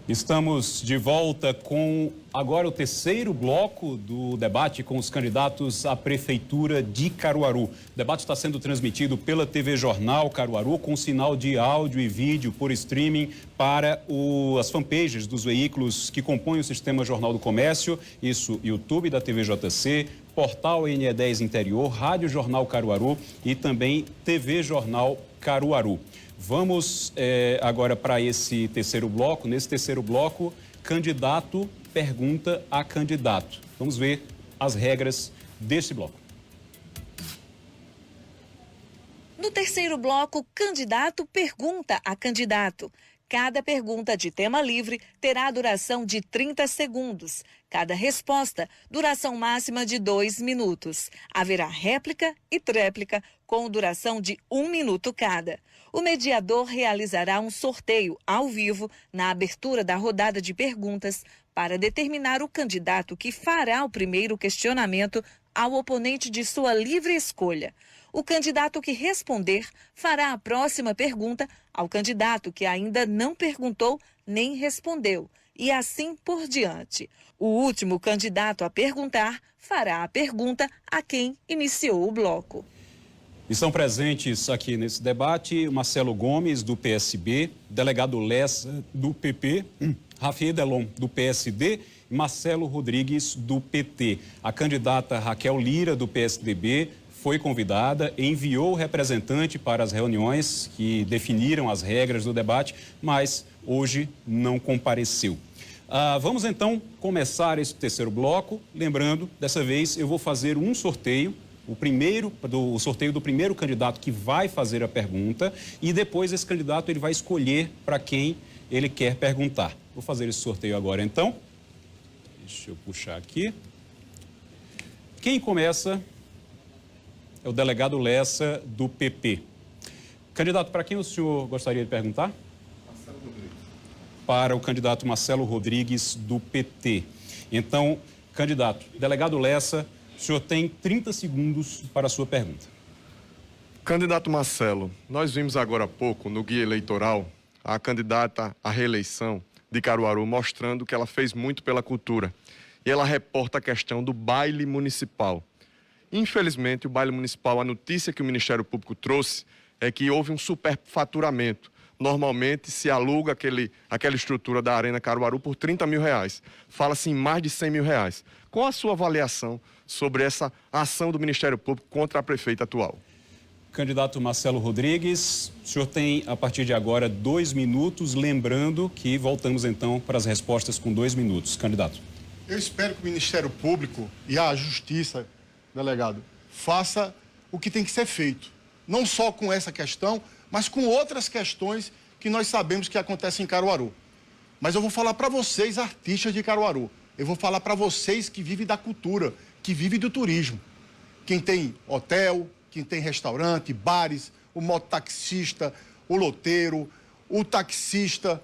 Estamos de volta com agora o terceiro bloco do debate com os candidatos à Prefeitura de Caruaru. O debate está sendo transmitido pela TV Jornal Caruaru com sinal de áudio e vídeo por streaming para as fanpages dos veículos que compõem o Sistema Jornal do Comércio, isso YouTube da TVJC, Portal NE10 Interior, Rádio Jornal Caruaru e também TV Jornal Caruaru. Vamos agora para esse terceiro bloco. Nesse terceiro bloco, candidato pergunta a candidato. Vamos ver as regras desse bloco. No terceiro bloco, candidato pergunta a candidato. Cada pergunta de tema livre terá duração de 30 segundos. Cada resposta, duração máxima de 2 minutos. Haverá réplica e tréplica, com duração de 1 minuto cada. O mediador realizará um sorteio ao vivo na abertura da rodada de perguntas para determinar o candidato que fará o primeiro questionamento ao oponente de sua livre escolha. O candidato que responder fará a próxima pergunta ao candidato que ainda não perguntou nem respondeu, e assim por diante. O último candidato a perguntar fará a pergunta a quem iniciou o bloco. Estão presentes aqui nesse debate Marcelo Gomes, do PSB, delegado Lessa, do PP, Rafael Delon, do PSD e Marcelo Rodrigues, do PT. A candidata Raquel Lira, do PSDB, foi convidada, enviou o representante para as reuniões que definiram as regras do debate, mas hoje não compareceu. Vamos então começar esse terceiro bloco. Lembrando, dessa vez eu vou fazer um sorteio, o sorteio do primeiro candidato que vai fazer a pergunta, e depois esse candidato ele vai escolher para quem ele quer perguntar. Vou fazer esse sorteio agora então. Deixa eu puxar aqui. Quem começa é o delegado Lessa, do PP. Candidato, para quem o senhor gostaria de perguntar? Marcelo Rodrigues. Para o candidato Marcelo Rodrigues, do PT. Então, candidato, delegado Lessa, o senhor tem 30 segundos para a sua pergunta. Candidato Marcelo, nós vimos agora há pouco no guia eleitoral a candidata à reeleição de Caruaru mostrando que ela fez muito pela cultura. E ela reporta a questão do baile municipal. Infelizmente, o baile municipal, a notícia que o Ministério Público trouxe é que houve um superfaturamento. Normalmente se aluga aquela estrutura da Arena Caruaru por R$30 mil. Fala-se em mais de R$100 mil. Qual a sua avaliação sobre essa ação do Ministério Público contra a prefeita atual? Candidato Marcelo Rodrigues, o senhor tem a partir de agora 2 minutos, lembrando que voltamos então para as respostas com 2 minutos. Candidato. Eu espero que o Ministério Público e a Justiça, delegado, faça o que tem que ser feito. Não só com essa questão, mas com outras questões que nós sabemos que acontecem em Caruaru. Mas eu vou falar para vocês, artistas de Caruaru. Eu vou falar para vocês que vivem da cultura, que vivem do turismo. Quem tem hotel, quem tem restaurante, bares, o mototaxista, o loteiro, o taxista,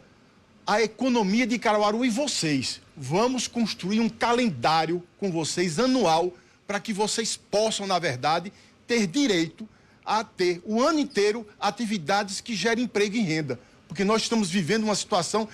a economia de Caruaru e vocês. Vamos construir um calendário com vocês anual para que vocês possam, na verdade, ter direito a ter o ano inteiro atividades que gerem emprego e renda. Porque nós estamos vivendo uma situação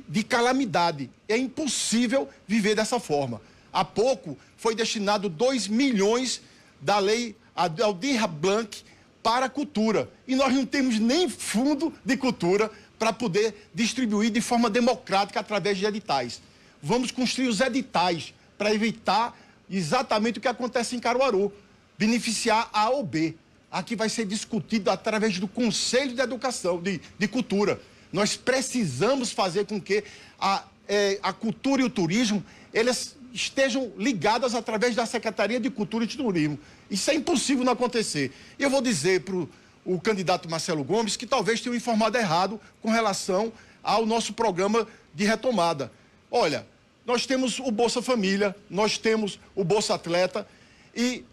de calamidade. É impossível viver dessa forma. Há pouco foi destinado 2 milhões da lei Aldir Blanc para a cultura. E nós não temos nem fundo de cultura para poder distribuir de forma democrática através de editais. Vamos construir os editais para evitar exatamente o que acontece em Caruaru, beneficiar a ou B. Aqui vai ser discutido através do Conselho de Educação, de Cultura. Nós precisamos fazer com que a cultura e o turismo, eles estejam ligadas através da Secretaria de Cultura e de Turismo. Isso é impossível não acontecer. Eu vou dizer para o candidato Marcelo Gomes que talvez tenha informado errado com relação ao nosso programa de retomada. Olha, nós temos o Bolsa Família, nós temos o Bolsa Atleta e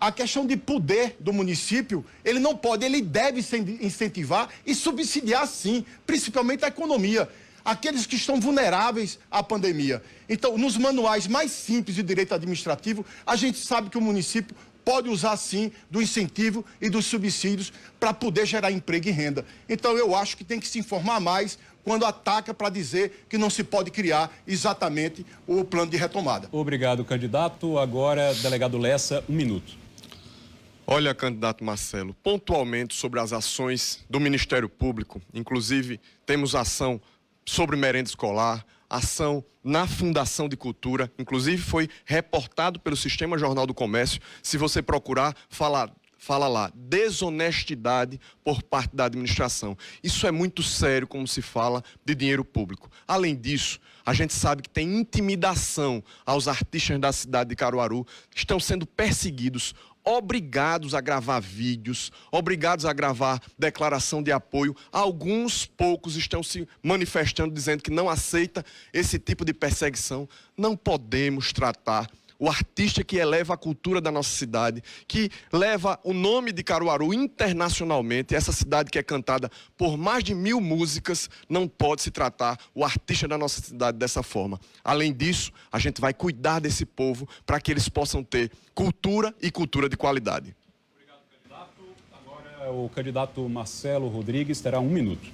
a questão de poder do município, ele não pode, ele deve incentivar e subsidiar sim, principalmente a economia, aqueles que estão vulneráveis à pandemia. Então, nos manuais mais simples de direito administrativo, a gente sabe que o município pode usar sim do incentivo e dos subsídios para poder gerar emprego e renda. Então eu acho que tem que se informar mais quando ataca para dizer que não se pode criar exatamente o plano de retomada. Obrigado, candidato. Agora, delegado Lessa, 1 minuto. Olha, candidato Marcelo, pontualmente sobre as ações do Ministério Público, inclusive temos ação sobre merenda escolar, ação na Fundação de Cultura, inclusive foi reportado pelo Sistema Jornal do Comércio. Se você procurar, fala lá, desonestidade por parte da administração. Isso é muito sério como se fala de dinheiro público. Além disso, a gente sabe que tem intimidação aos artistas da cidade de Caruaru, que estão sendo perseguidos, obrigados a gravar vídeos, obrigados a gravar declaração de apoio. Alguns poucos estão se manifestando, dizendo que não aceita esse tipo de perseguição. Não podemos tratar o artista que eleva a cultura da nossa cidade, que leva o nome de Caruaru internacionalmente, essa cidade que é cantada por mais de 1000 músicas, não pode se tratar o artista da nossa cidade dessa forma. Além disso, a gente vai cuidar desse povo para que eles possam ter cultura e cultura de qualidade. Obrigado, candidato. Agora o candidato Marcelo Rodrigues terá 1 minuto.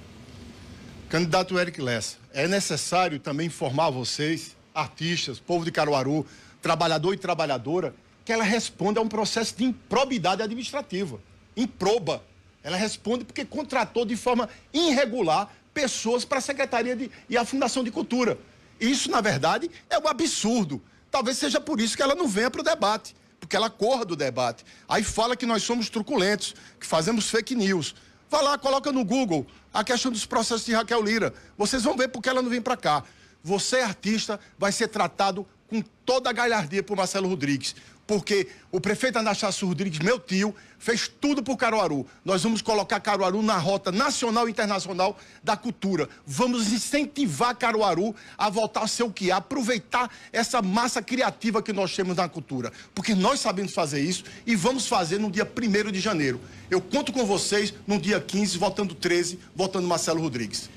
Candidato Eric Lessa, é necessário também informar vocês, artistas, povo de Caruaru, trabalhador e trabalhadora, que ela responde a um processo de improbidade administrativa. Improba. Ela responde porque contratou de forma irregular pessoas para a Secretaria e a Fundação de Cultura. Isso, na verdade, é um absurdo. Talvez seja por isso que ela não venha para o debate, porque ela corra do debate. Aí fala que nós somos truculentos, que fazemos fake news. Vai lá, coloca no Google a questão dos processos de Raquel Lira. Vocês vão ver porque ela não vem para cá. Você, artista, vai ser tratado com toda a galhardia por Marcelo Rodrigues, porque o prefeito Anastácio Rodrigues, meu tio, fez tudo por Caruaru. Nós vamos colocar Caruaru na rota nacional e internacional da cultura. Vamos incentivar Caruaru a voltar a ser o que é, aproveitar essa massa criativa que nós temos na cultura, porque nós sabemos fazer isso e vamos fazer no dia 1º de janeiro. Eu conto com vocês no dia 15, votando 13, votando Marcelo Rodrigues.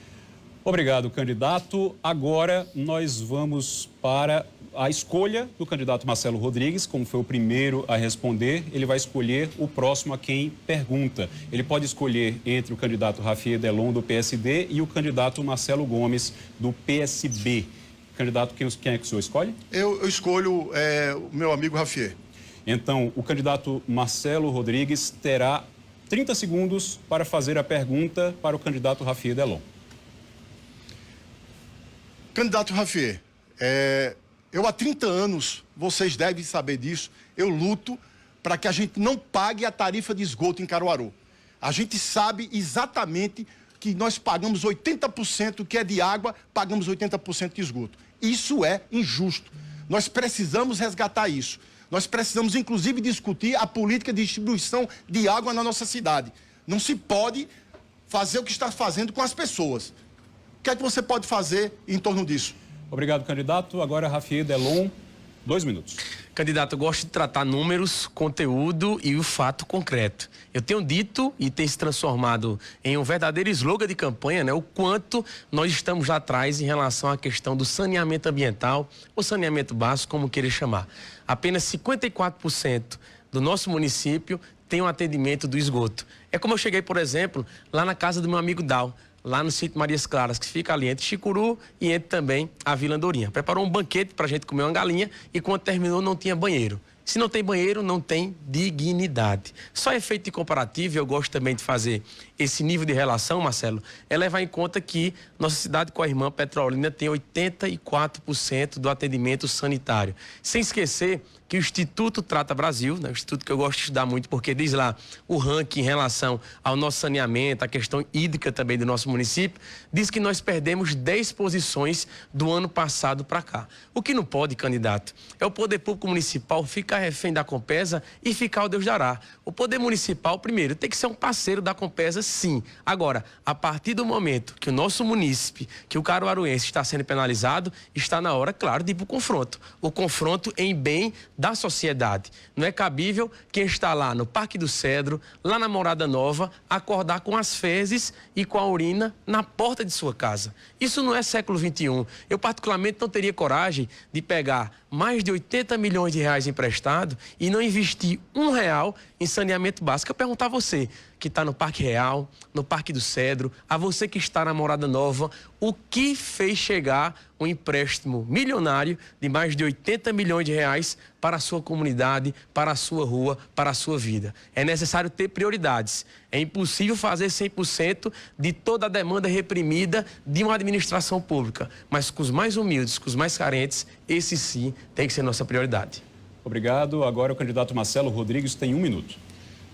Obrigado, candidato. Agora nós vamos para a escolha do candidato Marcelo Rodrigues. Como foi o primeiro a responder, ele vai escolher o próximo a quem pergunta. Ele pode escolher entre o candidato Rafier Delon, do PSD, e o candidato Marcelo Gomes, do PSB. Candidato, quem é que o senhor escolhe? Eu escolho o meu amigo Rafier. Então, o candidato Marcelo Rodrigues terá 30 segundos para fazer a pergunta para o candidato Rafier Delon. Candidato Rafier, eu há 30 anos, vocês devem saber disso, eu luto para que a gente não pague a tarifa de esgoto em Caruaru. A gente sabe exatamente que nós pagamos 80% que é de água, pagamos 80% de esgoto. Isso é injusto. Nós precisamos resgatar isso. Nós precisamos, inclusive, discutir a política de distribuição de água na nossa cidade. Não se pode fazer o que está fazendo com as pessoas. O que é que você pode fazer em torno disso? Obrigado, candidato. Agora, Rafier Delon, 2 minutos. Candidato, eu gosto de tratar números, conteúdo e o fato concreto. Eu tenho dito e tem se transformado em um verdadeiro slogan de campanha, né? O quanto nós estamos lá atrás em relação à questão do saneamento ambiental, ou saneamento básico, como querer chamar. Apenas 54% do nosso município tem um atendimento do esgoto. É como eu cheguei, por exemplo, lá na casa do meu amigo Dal, lá no sítio Marias Claras, que fica ali entre Chicuru e entre também a Vila Andorinha. Preparou um banquete para a gente comer uma galinha e quando terminou não tinha banheiro. Se não tem banheiro, não tem dignidade. Só efeito de comparativo, eu gosto também de fazer esse nível de relação, Marcelo, é levar em conta que nossa cidade com a irmã Petrolina tem 84% do atendimento sanitário. Sem esquecer que o Instituto Trata Brasil, né, o instituto que eu gosto de estudar muito, porque diz lá o ranking em relação ao nosso saneamento, a questão hídrica também do nosso município, diz que nós perdemos 10 posições do ano passado para cá. O que não pode, candidato, é o poder público municipal ficar refém da Compesa e ficar o Deus dará. O poder municipal, primeiro, tem que ser um parceiro da Compesa, sim. Agora, a partir do momento que o nosso munícipe, que o caruaruense está sendo penalizado, está na hora, claro, de ir para o confronto. O confronto em bem da sociedade. Não é cabível quem está lá no Parque do Cedro, lá na Morada Nova, acordar com as fezes e com a urina na porta de sua casa. Isso não é século XXI. Eu, particularmente, não teria coragem de pegar mais de 80 milhões de reais emprestado e não investir R$1 em saneamento básico. Eu perguntar a você que está no Parque Real, no Parque do Cedro, a você que está na Morada Nova, o que fez chegar um empréstimo milionário de mais de 80 milhões de reais para a sua comunidade, para a sua rua, para a sua vida? É necessário ter prioridades. É impossível fazer 100% de toda a demanda reprimida de uma administração pública, mas com os mais humildes, com os mais carentes, esse sim tem que ser nossa prioridade. Obrigado. Agora o candidato Marcelo Rodrigues tem 1 minuto.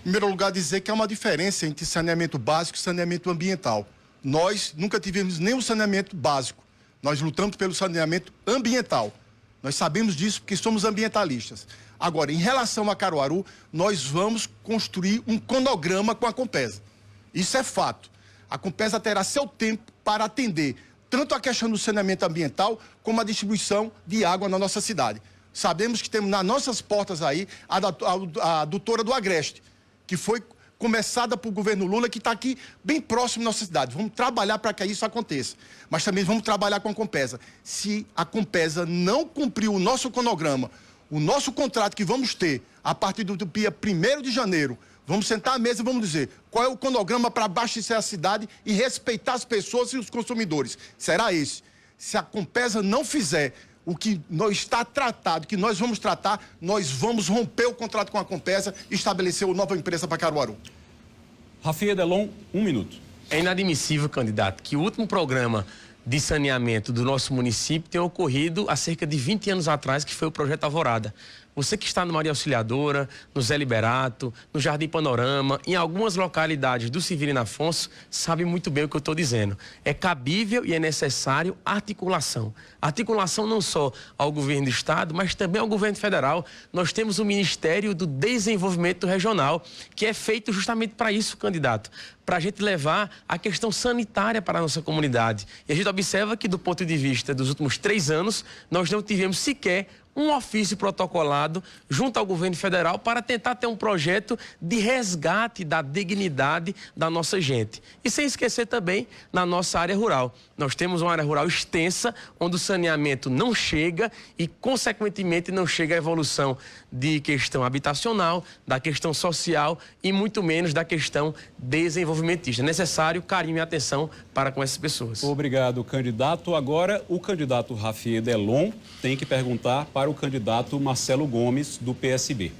Em primeiro lugar, dizer que há uma diferença entre saneamento básico e saneamento ambiental. Nós nunca tivemos nenhum saneamento básico. Nós lutamos pelo saneamento ambiental. Nós sabemos disso porque somos ambientalistas. Agora, em relação a Caruaru, nós vamos construir um cronograma com a Compesa. Isso é fato. A Compesa terá seu tempo para atender tanto a questão do saneamento ambiental como a distribuição de água na nossa cidade. Sabemos que temos nas nossas portas aí a adutora do Agreste, que foi começada por governo Lula, que está aqui bem próximo da nossa cidade. Vamos trabalhar para que isso aconteça. Mas também vamos trabalhar com a Compesa. Se a Compesa não cumprir o nosso cronograma, o nosso contrato que vamos ter a partir do dia 1º de janeiro, vamos sentar à mesa e vamos dizer qual é o cronograma para abastecer a cidade e respeitar as pessoas e os consumidores. Será esse. Se a Compesa não fizer o que está tratado, que nós vamos tratar, nós vamos romper o contrato com a Compesa e estabelecer uma nova empresa para Caruaru. Rafi Delon, 1 minuto. É inadmissível, candidato, que o último programa de saneamento do nosso município tenha ocorrido há cerca de 20 anos atrás, que foi o Projeto Alvorada. Você que está no Maria Auxiliadora, no Zé Liberato, no Jardim Panorama, em algumas localidades do Severino Afonso, sabe muito bem o que eu estou dizendo. É cabível e é necessário articulação. Articulação não só ao governo do Estado, mas também ao governo federal. Nós temos o Ministério do Desenvolvimento Regional, que é feito justamente para isso, candidato, para a gente levar a questão sanitária para a nossa comunidade. E a gente observa que, do ponto de vista dos últimos 3 anos, nós não tivemos sequer um ofício protocolado junto ao governo federal para tentar ter um projeto de resgate da dignidade da nossa gente. E sem esquecer também na nossa área rural. Nós temos uma área rural extensa, onde o saneamento não chega e, consequentemente, não chega a evolução de questão habitacional, da questão social e muito menos da questão desenvolvimentista. É necessário carinho e atenção para com essas pessoas. Obrigado, candidato. Agora, o candidato Rafi Delon tem que perguntar para o candidato Marcelo Gomes, do PSB.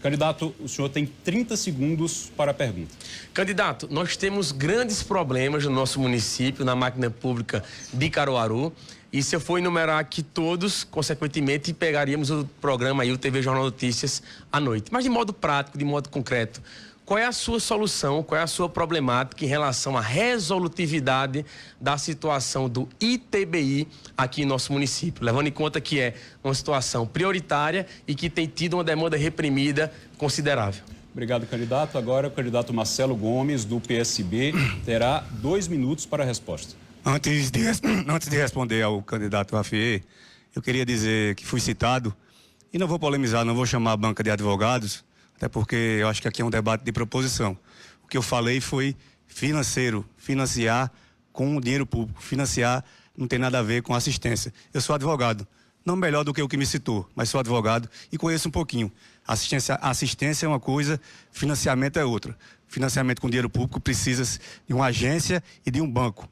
Candidato, o senhor tem 30 segundos para a pergunta. Candidato, nós temos grandes problemas no nosso município, na máquina pública de Caruaru. E se eu for enumerar aqui todos, consequentemente, pegaríamos o programa aí, o TV Jornal Notícias, à noite. Mas de modo prático, de modo concreto, qual é a sua solução, qual é a sua problemática em relação à resolutividade da situação do ITBI aqui em nosso município, levando em conta que é uma situação prioritária e que tem tido uma demanda reprimida considerável? Obrigado, candidato. Agora o candidato Marcelo Gomes, do PSB, terá 2 minutos para a resposta. Antes de responder ao candidato Rafi, eu queria dizer que fui citado, e não vou polemizar, não vou chamar a banca de advogados, até porque eu acho que aqui é um debate de proposição. O que eu falei foi financeiro, financiar com dinheiro público. Financiar não tem nada a ver com assistência. Eu sou advogado, não melhor do que o que me citou, mas sou advogado e conheço um pouquinho. Assistência é uma coisa, financiamento é outra. Financiamento com dinheiro público precisa de uma agência e de um banco.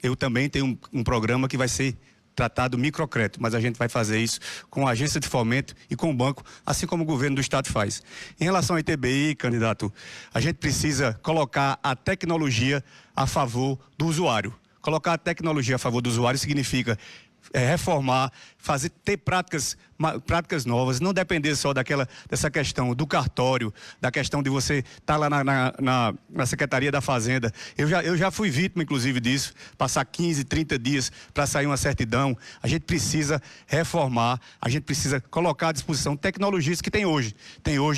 Eu também tenho um programa que vai ser tratado microcrédito, mas a gente vai fazer isso com a agência de fomento e com o banco, assim como o governo do estado faz. Em relação ao ITBI, candidato, a gente precisa colocar a tecnologia a favor do usuário. Colocar a tecnologia a favor do usuário significa reformar, ter práticas práticas novas, não depender só dessa questão do cartório, da questão de você estar lá na Secretaria da Fazenda. Eu já fui vítima, inclusive, disso, passar 15, 30 dias para sair uma certidão. A gente precisa reformar, a gente precisa colocar à disposição tecnologias que tem hoje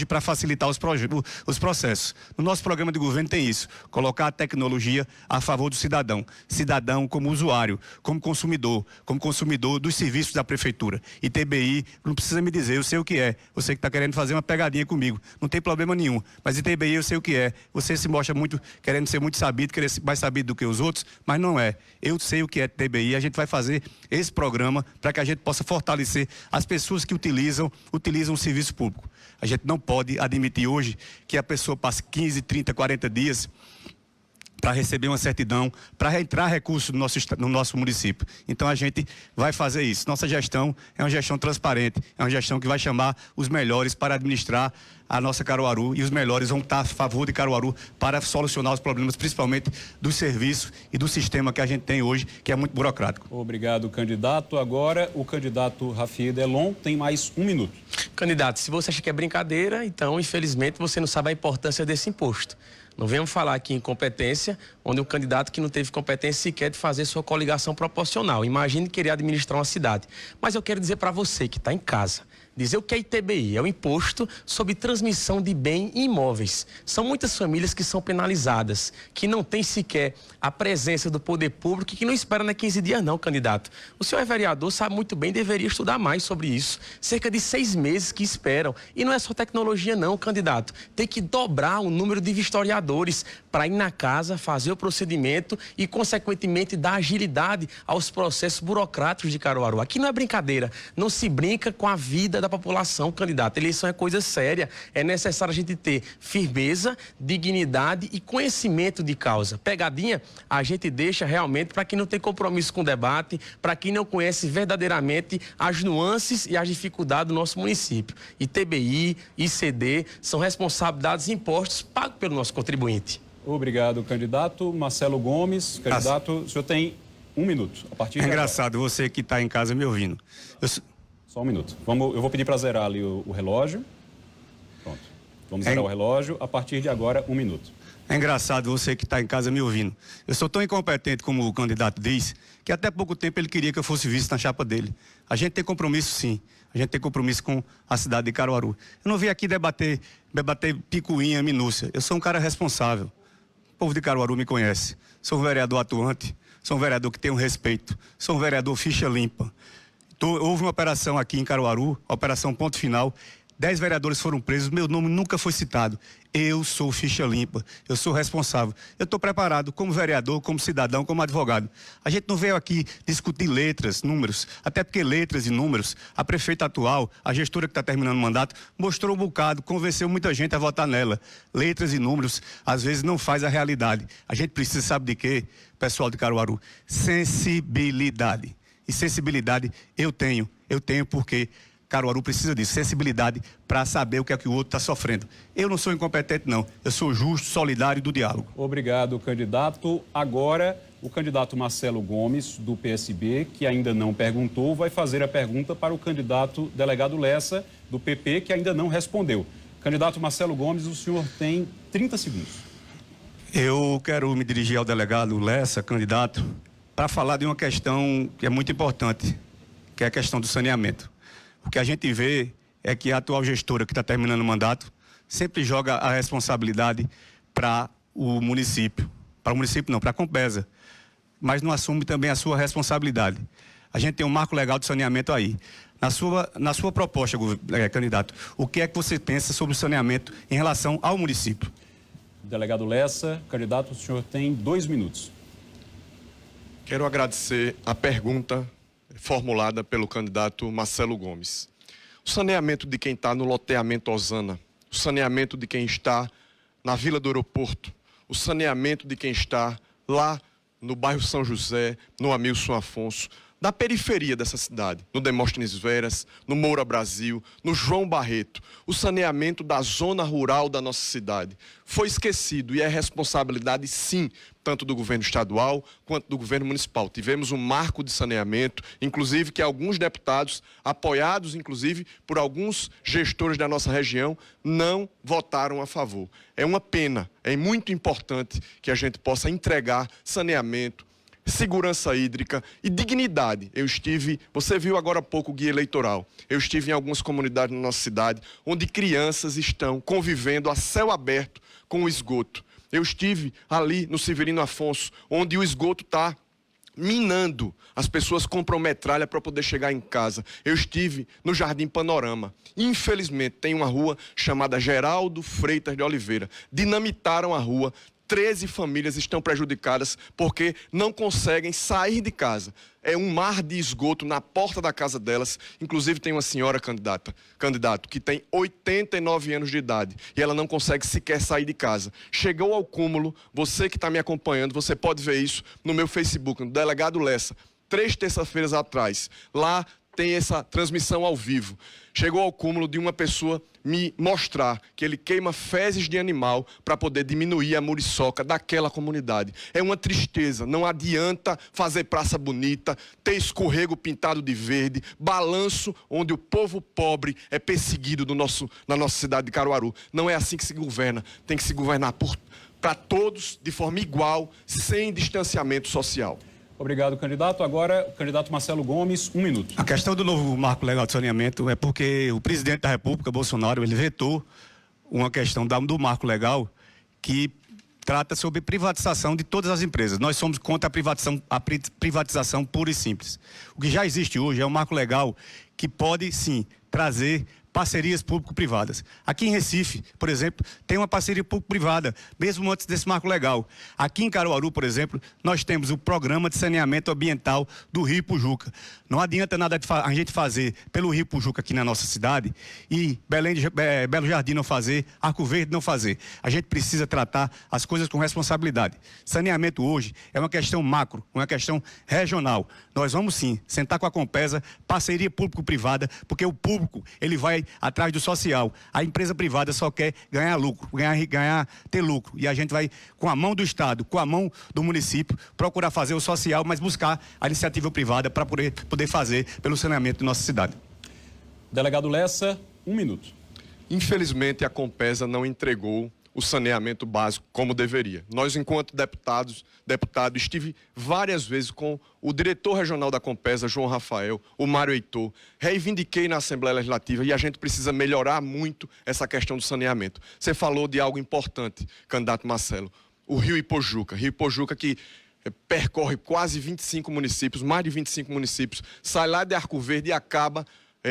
para facilitar os processos. No nosso programa de governo tem isso, colocar a tecnologia a favor do cidadão como usuário, como consumidor dos serviços da prefeitura. E TBI, não precisa me dizer, eu sei o que é. Você que está querendo fazer uma pegadinha comigo, não tem problema nenhum. Mas em TBI eu sei o que é. Você se mostra muito, querendo ser muito sabido, querendo ser mais sabido do que os outros, mas não é. Eu sei o que é TBI, a gente vai fazer esse programa para que a gente possa fortalecer as pessoas que utilizam o serviço público. A gente não pode admitir hoje que a pessoa passe 15, 30, 40 dias para receber uma certidão, para entrar recurso no nosso município. Então a gente vai fazer isso. Nossa gestão é uma gestão transparente, é uma gestão que vai chamar os melhores para administrar a nossa Caruaru, e os melhores vão estar a favor de Caruaru para solucionar os problemas, principalmente do serviço e do sistema que a gente tem hoje, que é muito burocrático. Obrigado, candidato. Agora, o candidato Rafiê Delon tem mais 1 minuto. Candidato, se você acha que é brincadeira, então, infelizmente, você não sabe a importância desse imposto. Não venhamos falar aqui em competência, onde um candidato que não teve competência sequer de fazer sua coligação proporcional. Imagine querer administrar uma cidade. Mas eu quero dizer para você que está em casa, dizer o que é ITBI, é o Imposto sobre Transmissão de Bens Imóveis. São muitas famílias que são penalizadas, que não têm sequer a presença do poder público e que não esperam 15 dias não, candidato. O senhor é vereador, sabe muito bem, deveria estudar mais sobre isso. Cerca de 6 meses que esperam. E não é só tecnologia não, candidato. Tem que dobrar o número de vistoriadores para ir na casa, fazer o procedimento e, consequentemente, dar agilidade aos processos burocráticos de Caruaru. Aqui não é brincadeira, não se brinca com a vida da população, candidato. Eleição é coisa séria, é necessário a gente ter firmeza, dignidade e conhecimento de causa. Pegadinha, a gente deixa realmente para quem não tem compromisso com o debate, para quem não conhece verdadeiramente as nuances e as dificuldades do nosso município. ITBI, ICD, são responsabilidades e impostos pagos pelo nosso contribuinte. Obrigado, candidato. Marcelo Gomes, candidato, o senhor tem 1 minuto. A partir de engraçado, agora. Você que está em casa me ouvindo. Só 1 minuto. Eu vou pedir para zerar ali o relógio. Pronto. Vamos zerar o relógio. A partir de agora, 1 minuto. É engraçado você que está em casa me ouvindo. Eu sou tão incompetente como o candidato diz, que até pouco tempo ele queria que eu fosse vice na chapa dele. A gente tem compromisso, sim. A gente tem compromisso com a cidade de Caruaru. Eu não vim aqui debater picuinha, minúcia. Eu sou um cara responsável. O povo de Caruaru me conhece. Sou um vereador atuante. Sou um vereador que tem um respeito. Sou um vereador ficha limpa. Houve uma operação aqui em Caruaru, Operação Ponto Final. 10 vereadores foram presos, meu nome nunca foi citado. Eu sou ficha limpa, eu sou responsável. Eu estou preparado como vereador, como cidadão, como advogado. A gente não veio aqui discutir letras, números, até porque letras e números, a prefeita atual, a gestora que está terminando o mandato, mostrou um bocado, convenceu muita gente a votar nela. Letras e números, às vezes, não faz a realidade. A gente precisa, sabe de quê, pessoal de Caruaru? Sensibilidade. E sensibilidade eu tenho porque Caruaru precisa disso, sensibilidade para saber o que é que o outro está sofrendo. Eu não sou incompetente, não. Eu sou justo, solidário e do diálogo. Obrigado, candidato. Agora, o candidato Marcelo Gomes, do PSB, que ainda não perguntou, vai fazer a pergunta para o candidato delegado Lessa, do PP, que ainda não respondeu. Candidato Marcelo Gomes, o senhor tem 30 segundos. Eu quero me dirigir ao delegado Lessa, candidato, para falar de uma questão que é muito importante, que é a questão do saneamento. O que a gente vê é que a atual gestora que está terminando o mandato sempre joga a responsabilidade para o município. Para o município não, para a Compesa. Mas não assume também a sua responsabilidade. A gente tem um marco legal de saneamento aí. Na sua proposta, candidato, o que é que você pensa sobre o saneamento em relação ao município? Delegado Lessa, candidato, o senhor tem 2 minutos. Quero agradecer a pergunta formulada pelo candidato Marcelo Gomes. O saneamento de quem está no loteamento Osana, o saneamento de quem está na Vila do Aeroporto, o saneamento de quem está lá no bairro São José, no Amilson Afonso, da periferia dessa cidade, no Demóstenes Veras, no Moura Brasil, no João Barreto. O saneamento da zona rural da nossa cidade foi esquecido e é responsabilidade, sim, tanto do governo estadual quanto do governo municipal. Tivemos um marco de saneamento, inclusive que alguns deputados, apoiados inclusive por alguns gestores da nossa região, não votaram a favor. É uma pena, é muito importante que a gente possa entregar saneamento, segurança hídrica e dignidade. Você viu agora há pouco o guia eleitoral, eu estive em algumas comunidades na nossa cidade, onde crianças estão convivendo a céu aberto com o esgoto. Eu estive ali no Severino Afonso, onde o esgoto está minando. As pessoas compram metralha para poder chegar em casa. Eu estive no Jardim Panorama. Infelizmente, tem uma rua chamada Geraldo Freitas de Oliveira. Dinamitaram a rua. 13 famílias estão prejudicadas porque não conseguem sair de casa. É um mar de esgoto na porta da casa delas. Inclusive tem uma senhora candidato, que tem 89 anos de idade e ela não consegue sequer sair de casa. Chegou ao cúmulo, você que está me acompanhando, você pode ver isso no meu Facebook, no Delegado Lessa, 3 terças-feiras atrás. Lá tem essa transmissão ao vivo. Chegou ao cúmulo de uma pessoa me mostrar que ele queima fezes de animal para poder diminuir a muriçoca daquela comunidade. É uma tristeza, não adianta fazer praça bonita, ter escorrego pintado de verde, balanço onde o povo pobre é perseguido na nossa cidade de Caruaru. Não é assim que se governa, tem que se governar para todos de forma igual, sem distanciamento social. Obrigado, candidato. Agora, o candidato Marcelo Gomes, 1 minuto. A questão do novo marco legal de saneamento é porque o presidente da República, Bolsonaro, ele vetou uma questão do marco legal que trata sobre privatização de todas as empresas. Nós somos contra a privatização pura e simples. O que já existe hoje é um marco legal que pode, sim, trazer parcerias público-privadas. Aqui em Recife, por exemplo, tem uma parceria público-privada, mesmo antes desse marco legal. Aqui em Caruaru, por exemplo, nós temos o Programa de Saneamento Ambiental do Rio Pujuca. Não adianta nada a gente fazer pelo Rio Pujuca aqui na nossa cidade e Belo Jardim não fazer, Arco Verde não fazer. A gente precisa tratar as coisas com responsabilidade. Saneamento hoje é uma questão macro, uma questão regional. Nós vamos sim sentar com a Compesa, parceria público-privada, porque o público ele vai atrás do social. A empresa privada só quer ganhar lucro, ter lucro. E a gente vai, com a mão do Estado, com a mão do município, procurar fazer o social, mas buscar a iniciativa privada para poder fazer pelo saneamento da nossa cidade. Delegado Lessa, 1 minuto. Infelizmente, a Compesa não entregou o saneamento básico como deveria. Nós, enquanto deputado, estive várias vezes com o diretor regional da Compesa, João Rafael, o Mário Heitor, reivindiquei na Assembleia Legislativa e a gente precisa melhorar muito essa questão do saneamento. Você falou de algo importante, candidato Marcelo, o Rio Ipojuca que percorre quase 25 municípios, mais de 25 municípios, sai lá de Arco Verde e acaba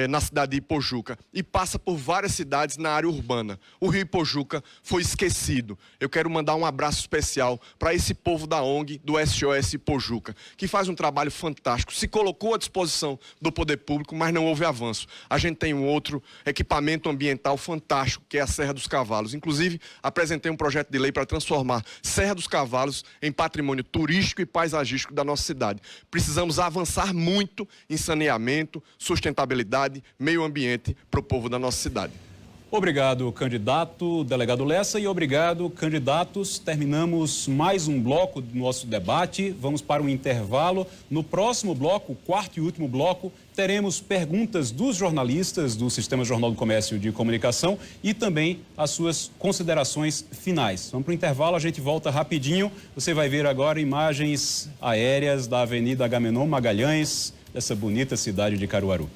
na cidade de Ipojuca e passa por várias cidades na área urbana. O Rio Ipojuca foi esquecido. Eu quero mandar um abraço especial para esse povo da ONG, do SOS Ipojuca, que faz um trabalho fantástico, se colocou à disposição do poder público, mas não houve avanço. A gente tem um outro equipamento ambiental fantástico, que é a Serra dos Cavalos. Inclusive, apresentei um projeto de lei para transformar Serra dos Cavalos em patrimônio turístico e paisagístico da nossa cidade. Precisamos avançar muito em saneamento, sustentabilidade, meio ambiente para o povo da nossa cidade. Obrigado, candidato delegado Lessa, e obrigado, candidatos. Terminamos mais um bloco do nosso debate. Vamos para um intervalo. No próximo bloco, o 4º e último bloco, teremos perguntas dos jornalistas do Sistema Jornal do Comércio de Comunicação e também as suas considerações finais. Vamos para o intervalo, a gente volta rapidinho. Você vai ver agora imagens aéreas da Avenida Agamenon Magalhães, dessa bonita cidade de Caruaru.